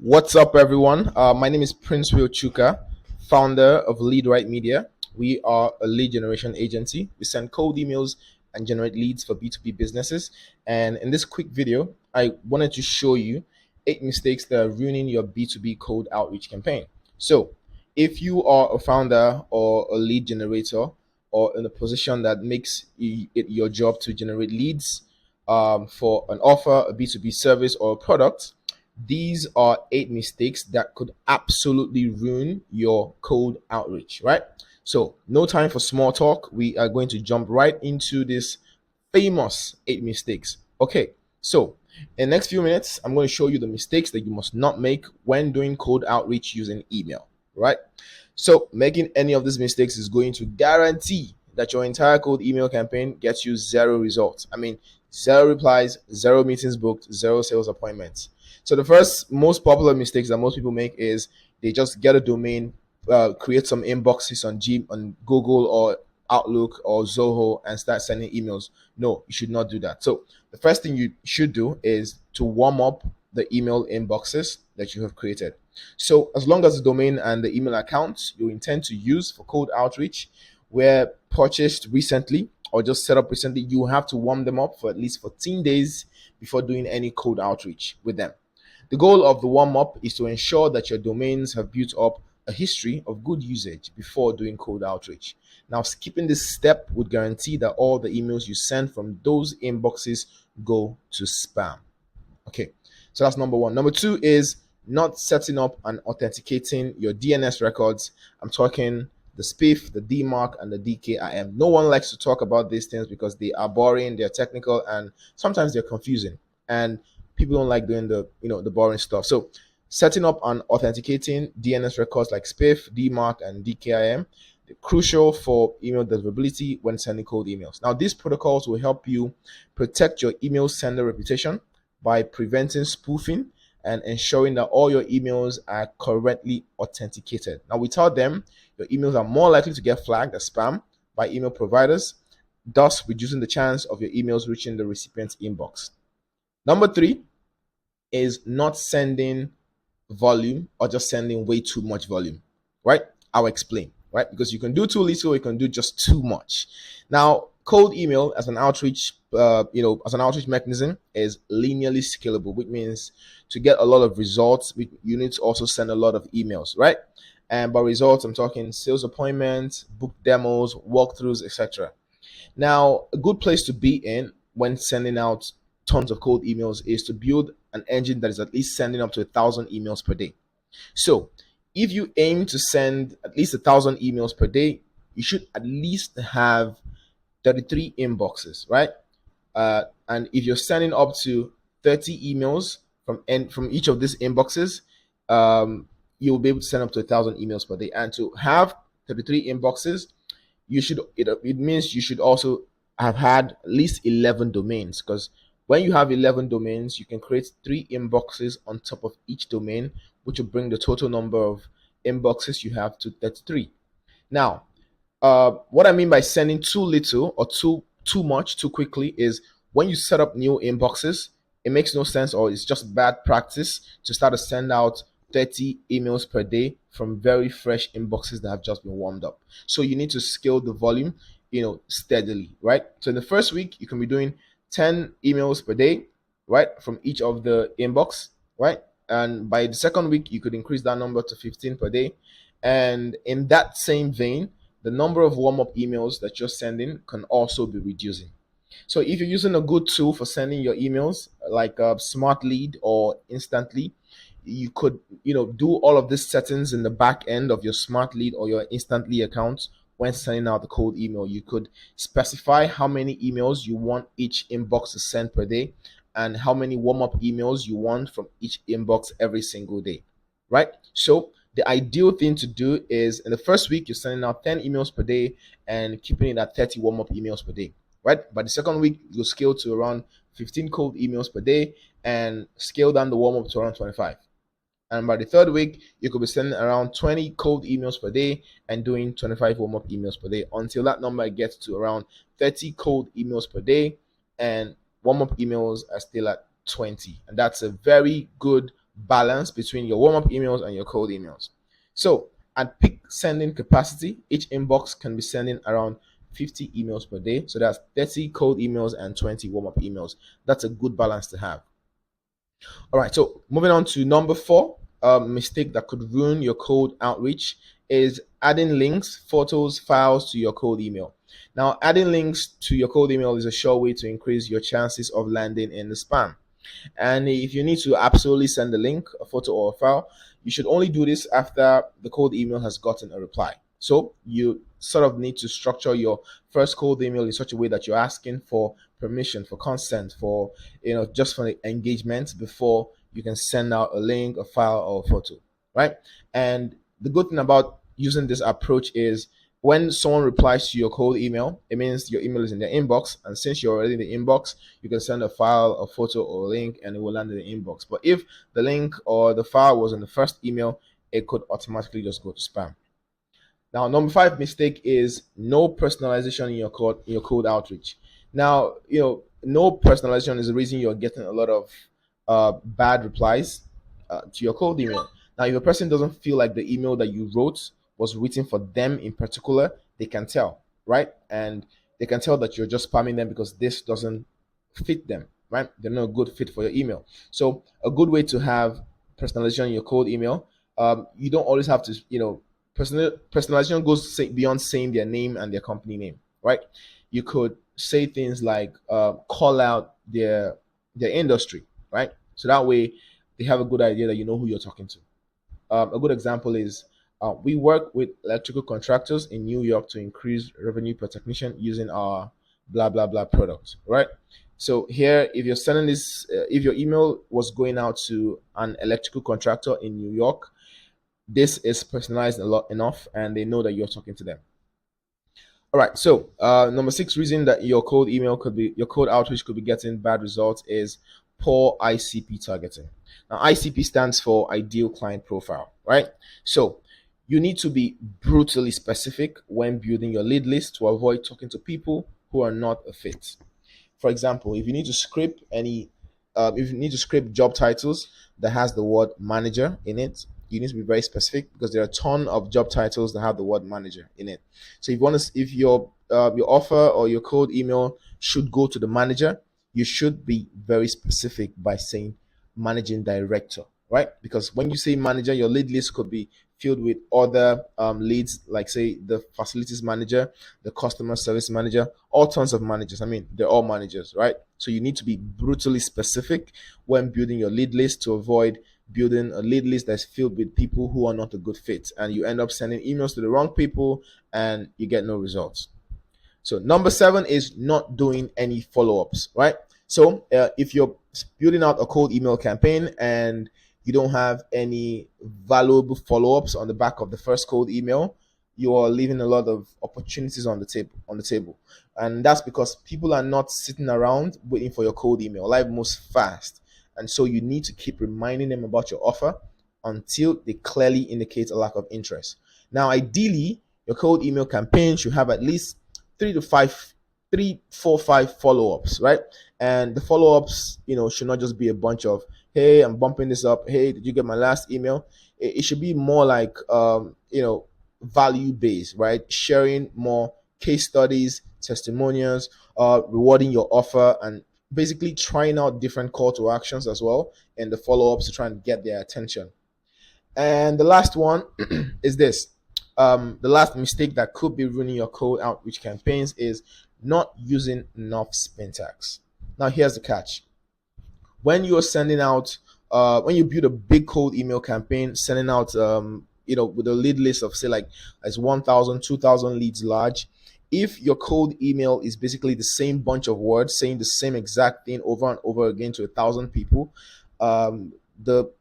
What's up, everyone? My name is Prince Will Chuka, founder of Lead Right Media. We are a lead generation agency. We send cold emails and generate leads for B2B businesses. And in this quick video, I wanted to show you 8 mistakes that are ruining your B2B cold outreach campaign. So, if you are a founder or a lead generator or in a position that makes it your job to generate leads for an offer, a B2B service, or a product, these are 8 mistakes that could absolutely ruin your cold outreach, right? So, no time for small talk. We are going to jump right into this famous 8 mistakes. Okay, so in the next few minutes, I'm going to show you the mistakes that you must not make when doing cold outreach using email, right? So, making any of these mistakes is going to guarantee that your entire cold email campaign gets you zero results. I mean, zero replies, zero meetings booked, zero sales appointments. So the first most popular mistakes that most people make is they just get a domain, create some inboxes on Google or Outlook or Zoho and start sending emails. No, you should not do that. So the first thing you should do is to warm up the email inboxes that you have created. So as long as the domain and the email accounts you intend to use for cold outreach were purchased recently or just set up recently, you have to warm them up for at least 14 days before doing any cold outreach with them. The goal of the warm up is to ensure that your domains have built up a history of good usage before doing cold outreach. Now, skipping this step would guarantee that all the emails you send from those inboxes go to spam. Okay, so that's number one. Number two is not setting up and authenticating your DNS records. I'm talking the SPIF, the DMARC, and the DKIM. No one likes to talk about these things because they are boring, they're technical, and sometimes they're confusing. And people don't like doing the boring stuff. So setting up and authenticating DNS records like SPIF, DMARC, and DKIM, they're crucial for email deliverability when sending cold emails. Now, these protocols will help you protect your email sender reputation by preventing spoofing and ensuring that all your emails are correctly authenticated. Now, without them, your emails are more likely to get flagged as spam by email providers, thus reducing the chance of your emails reaching the recipient's inbox. Number three is not sending volume or just sending way too much volume, right? I'll explain, right? Because you can do too little, you can do just too much. Now, cold email as an outreach, as an outreach mechanism is linearly scalable, which means to get a lot of results, you need to also send a lot of emails, right? And by results, I'm talking sales appointments, book demos, walkthroughs, etc. Now, a good place to be in when sending out tons of cold emails is to build an engine that is at least sending up to 1,000 emails per day. So, if you aim to send at least 1,000 emails per day, you should at least have 33 inboxes, right? And if you're sending up to 30 emails from each of these inboxes, you'll be able to send up to 1,000 emails per day. And to have 33 inboxes, it means you should also have had at least 11 domains, because when you have 11 domains, you can create 3 inboxes on top of each domain, which will bring the total number of inboxes you have to 33. Now, what I mean by sending too little or too much too quickly is when you set up new inboxes, it makes no sense, or it's just bad practice to start to send out 30 emails per day from very fresh inboxes that have just been warmed up. So you need to scale the volume, steadily, right? So in the first week, you can be doing 10 emails per day, right, from each of the inbox, right? And by the second week, you could increase that number to 15 per day. And in that same vein, the number of warm-up emails that you're sending can also be reducing. So if you're using a good tool for sending your emails like Smart Lead or Instantly, you could do all of these settings in the back end of your Smart Lead or your Instantly account. When sending out the cold email, you could specify how many emails you want each inbox to send per day and how many warm-up emails you want from each inbox every single day, right? So the ideal thing to do is in the first week, you're sending out 10 emails per day and keeping it at 30 warm-up emails per day, right? By the second week, you'll scale to around 15 cold emails per day and scale down the warm-up to around 25. And by the third week, you could be sending around 20 cold emails per day and doing 25 warm-up emails per day until that number gets to around 30 cold emails per day and warm-up emails are still at 20. And that's a very good balance between your warm-up emails and your cold emails. So at peak sending capacity, each inbox can be sending around 50 emails per day. So that's 30 cold emails and 20 warm-up emails. That's a good balance to have. All right, so moving on to number four, mistake that could ruin your cold outreach is adding links, photos, files to your cold email. Now, adding links to your cold email is a sure way to increase your chances of landing in the spam. And if you need to absolutely send a link, a photo, or a file, you should only do this after the cold email has gotten a reply. So you sort of need to structure your first cold email in such a way that you're asking for permission, for consent, for just for engagement before you can send out a link, a file, or a photo, right? And the good thing about using this approach is when someone replies to your cold email, it means your email is in their inbox. And since you're already in the inbox, you can send a file, a photo, or a link, and it will land in the inbox. But if the link or the file was in the first email, it could automatically just go to spam. Now, number five mistake is no personalization in your cold outreach. Now, no personalization is the reason you're getting a lot of bad replies to your cold email. Now, if a person doesn't feel like the email that you wrote was written for them in particular, they can tell, right? And they can tell that you're just spamming them because this doesn't fit them, right? They're not a good fit for your email. So, a good way to have personalization in your cold email, you don't always have to, personalization goes beyond saying their name and their company name, right? You could say things like call out their industry, right? So that way they have a good idea that you know who you're talking to. A good example is we work with electrical contractors in New York to increase revenue per technician using our blah blah blah product, right? So here, if you're sending this, if your email was going out to an electrical contractor in New York, this is personalized a lot enough, and they know that you're talking to them. All right. So number six reason that your cold outreach could be getting bad results is poor ICP targeting. Now, ICP stands for ideal client profile, right? So you need to be brutally specific when building your lead list to avoid talking to people who are not a fit. For example, if you need to script job titles that has the word manager in it, you need to be very specific because there are a ton of job titles that have the word manager in it. So if your offer or your cold email should go to the manager, you should be very specific by saying managing director, right? Because when you say manager, your lead list could be filled with other leads, like say the facilities manager, the customer service manager, all tons of managers. I mean, they're all managers, right? So you need to be brutally specific when building your lead list to avoid building a lead list that's filled with people who are not a good fit, and you end up sending emails to the wrong people and you get no results. So number seven is not doing any follow-ups, right? So if you're building out a cold email campaign and you don't have any valuable follow-ups on the back of the first cold email, you are leaving a lot of opportunities on the table. And that's because people are not sitting around waiting for your cold email. Life moves fast. And so you need to keep reminding them about your offer until they clearly indicate a lack of interest. Now, ideally, your cold email campaign should have at least 3, 4, 5 follow-ups, right? And the follow-ups, should not just be a bunch of, hey, I'm bumping this up. Hey, did you get my last email? It should be more like, value-based, right? Sharing more case studies, testimonials, rewarding your offer, and basically trying out different call to actions as well and the follow-ups to try and get their attention. And the last one is this. The last mistake that could be ruining your cold outreach campaigns is not using enough spin tags. Now, here's the catch. When you're sending out, when you build a big cold email campaign, sending out, with a lead list of say like as 1,000, 2,000 leads large, if your cold email is basically the same bunch of words saying the same exact thing over and over again to 1,000 people, the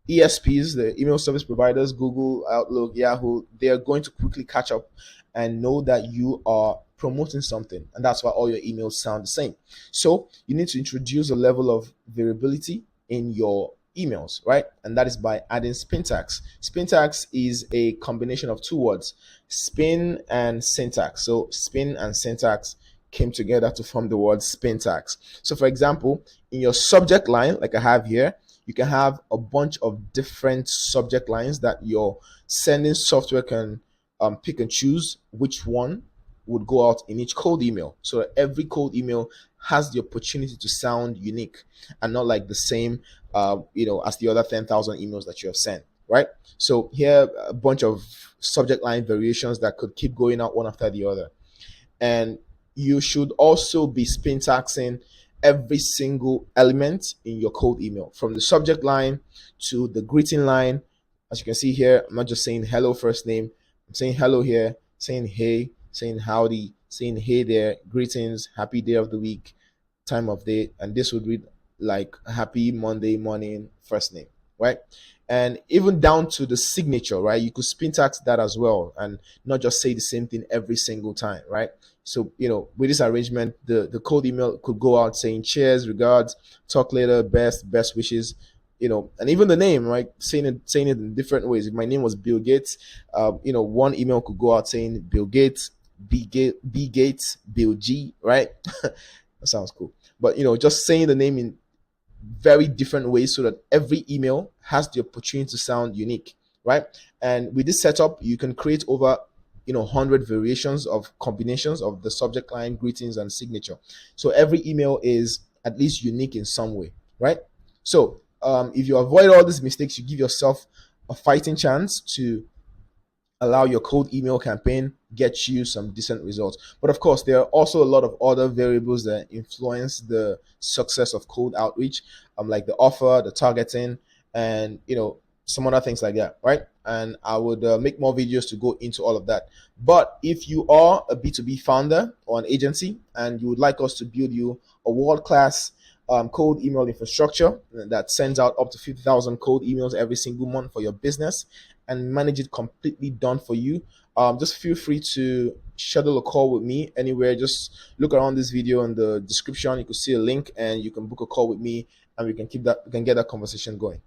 ESPs, the email service providers, Google, Outlook, Yahoo, they are going to quickly catch up and know that you are promoting something. And that's why all your emails sound the same. So you need to introduce a level of variability in your emails, right? And that is by adding spin tags. Spin tags is a combination of two words, spin and syntax. So spin and syntax came together to form the word spin tags. So for example, in your subject line, like I have here, You can have a bunch of different subject lines that your sending software can pick and choose which one would go out in each cold email, so that every cold email has the opportunity to sound unique and not like the same as the other 10,000 emails that you have sent, right? So here a bunch of subject line variations that could keep going out one after the other. And you should also be syntaxing every single element in your cold email, from the subject line to the greeting line. As you can see here, I'm not just saying hello first name, I'm saying hello here, saying hey, saying howdy, saying hey there, greetings, happy day of the week, time of day, and this would read like happy Monday morning first name, right? And even down to the signature, right? You could syntax that as well and not just say the same thing every single time, right? So, with this arrangement, the cold email could go out saying cheers, regards, talk later, best wishes, and even the name, right? Saying it in different ways. If my name was Bill Gates, one email could go out saying Bill Gates, B Gates, Bill G, right? That sounds cool. But just saying the name in very different ways so that every email has the opportunity to sound unique, right? And with this setup, you can create over 100 variations of combinations of the subject line, greetings, and signature. So every email is at least unique in some way, right? So if you avoid all these mistakes, you give yourself a fighting chance to allow your cold email campaign get you some decent results. But of course, there are also a lot of other variables that influence the success of cold outreach, like the offer, the targeting, and some other things like that, right? And I would make more videos to go into all of that. But if you are a B2B founder or an agency and you would like us to build you a world-class cold email infrastructure that sends out up to 50,000 cold emails every single month for your business and manage it completely done for you, just feel free to schedule a call with me anywhere. Just look around this video in the description. You can see a link and you can book a call with me, and we can get that conversation going.